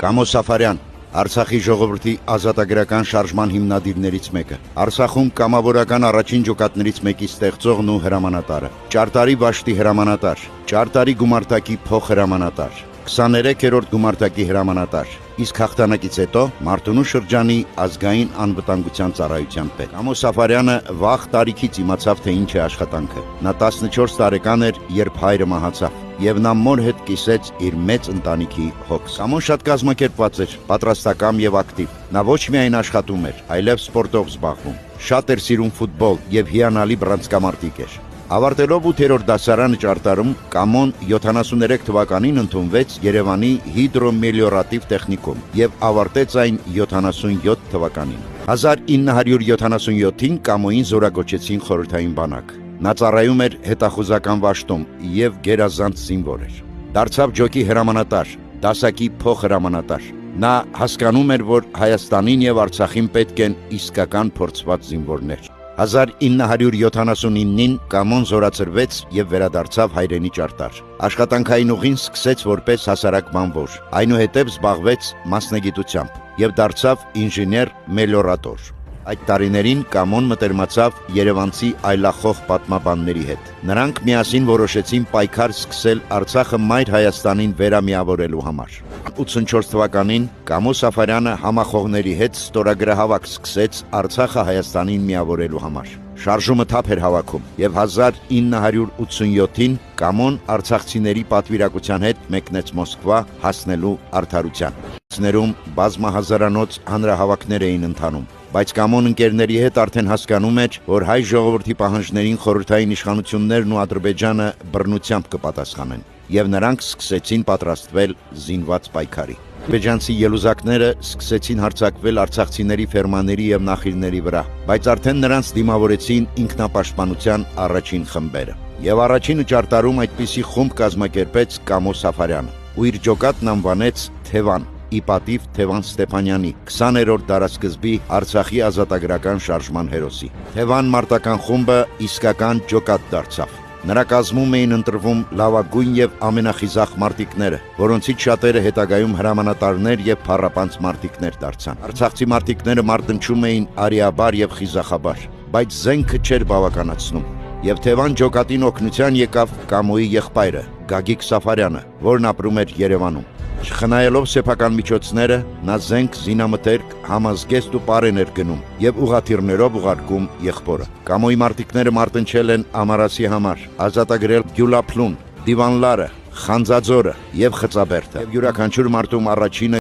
Կամո Սաֆարյան, Արցախի ժողովրդի ազատագրական շարժման հիմնադիրներից մեկը, Արցախում կամավորական առաջին ջոկատներից մեկի ստեղծողն ու հրամանատարը, Ճարտարի Վաշտի հրամանատար, Ճարտարի գումարտակի փոխհրամանատար, 23-րդ գումարտակի հրամանատար, իսկ հաղթանակից հետո Մարտունու շրջանի ազգային անվտանգության ծառայության պետ։ Կամո Սաֆարյանը վաղ տարիքից իմացավ, թե ինչ է աշխատանքը։ Նա 14 տարեկան էր, երբ հայրը մահացավ, եւ նա մոր հետ կիսեց իր մեծ ընտանիքի հոգս։ Կամոն շատ կազմակերպված էր, պատրաստակամ եւ ակտիվ։ Նա ոչ միայն աշխատում էր, այլև սպորտով զբաղվում։ Շատ էր սիրում ֆուտբոլ եւ հիանալի բռնցքամարտիկ էր։ Ավարտելով 8-րդ դասարանը Ճարտարում, Կամոն 73 թվականին ընդունվեց Երևանի հիդրոմելիորատիվ տեխնիկում եւ ավարտեց այն 77 թվականին։ 1977-ին Կամոյին զորակոչեցին խորհրդային բանակ։ Նա ծառայում էր հետախուզական վաշտում եւ գերազանց զինվոր էր։ Դարձավ ջոկի հրամանատար, դասակի փոխհրամանատար։ Նա հասկանում էր, որ Հայաստանին եւ Արցախին պետք են իսկական փորձված զինվորներ։ 1979-ին Կամոն զորացրվեց եւ վերադարձավ հայրենի Ճարտար։ Աշխատանքային ուղին սկսեց որպես հասարակ բանվոր, այնուհետև զբաղվեց մասնագիտությամբ եւ դարձավ ինժեներ-մելիորատոր։ Այդ տարիներին Կամոն մտերմացավ երևանցի այլախոհ պատմաբանների հետ։ Նրանք միասին որոշեցին պայքար սկսել Արցախը մայր Հայաստանին վերամիավորելու համար։ 84 թվականին Կամո Սաֆարյանը համախոհների հետ ստորագրահավաք սկսեց Արցախը Հայաստանին միավորելու համար։ Շարժումը թափ էր հավաքում եւ 1987-ին Կամոն արցախցիների պատվիրակության հետ մեկնեց Մոսկվա հասնելու արդարության։ Ներում բազմահազարանոց հանրահավաքներ էին ընթանում, բայց Կամոն ընկերների հետ արդեն հասկանում էր, որ հայ ժողովրդի պահանջներին խորհրդային իշխանություններն ու Ադրբեջանը բռնությամբ կպատասխանեն, եւ նրանք սկսեցին պատրաստվել զինված պայքարի։ Ադրբեջանցի ելուզակները սկսեցին հարձակվել արցախցիների ֆերմաների եւ նախիրների վրա, բայց արդեն նրանց դիմավորեցին ինքնապաշտպանության առաջին խմբերը։ Եվ առաջինը Ճարտարում այդպիսի խումբ կազմակերպեց Կամո Սաֆարյանը, ու իր ջոկատն անվանեց Թևան, ի պատիվ Թևան Ստեփանյանի 20-րդ դարաշրջանի Արցախի ազատագրական շարժման հերոսի։ Թևան մարտական խումբը իսկական ջոկատ դարձավ։ Նրա կազմում էին ընտրվում լավագույն եւ ամենախիզախ մարտիկները, որոնցից շատերը հետագայում հրամանատարներ եւ փառապանց մարտիկներ դարձան։ Արցախցի մարտիկները մարտնչում էին արիաբար եւ խիզախաբար, բայց զենքը չէր բավականացնում։ Եվ Թևան ջոկատին օգնության եկավ Կամոյի եղբայրը Գագիկ Սաֆարյանը, որն ապրում էր Երևանում։ Չխնայելով սեփական միջոցները, նա զենք, զինամթերք, համազգեստ ու պարեն էր գնում եւ ուղաթիռներով ուղարկում եղբորը։ Կամոյի մարտիկները մարտնչել են Ամարասի համար, ազատագրել Գյուլափլուն, Դիվանլարը, Խանձաձորը եւ Խծաբերդը։ Եվ յուրաքանչյուր մարտում առաջինը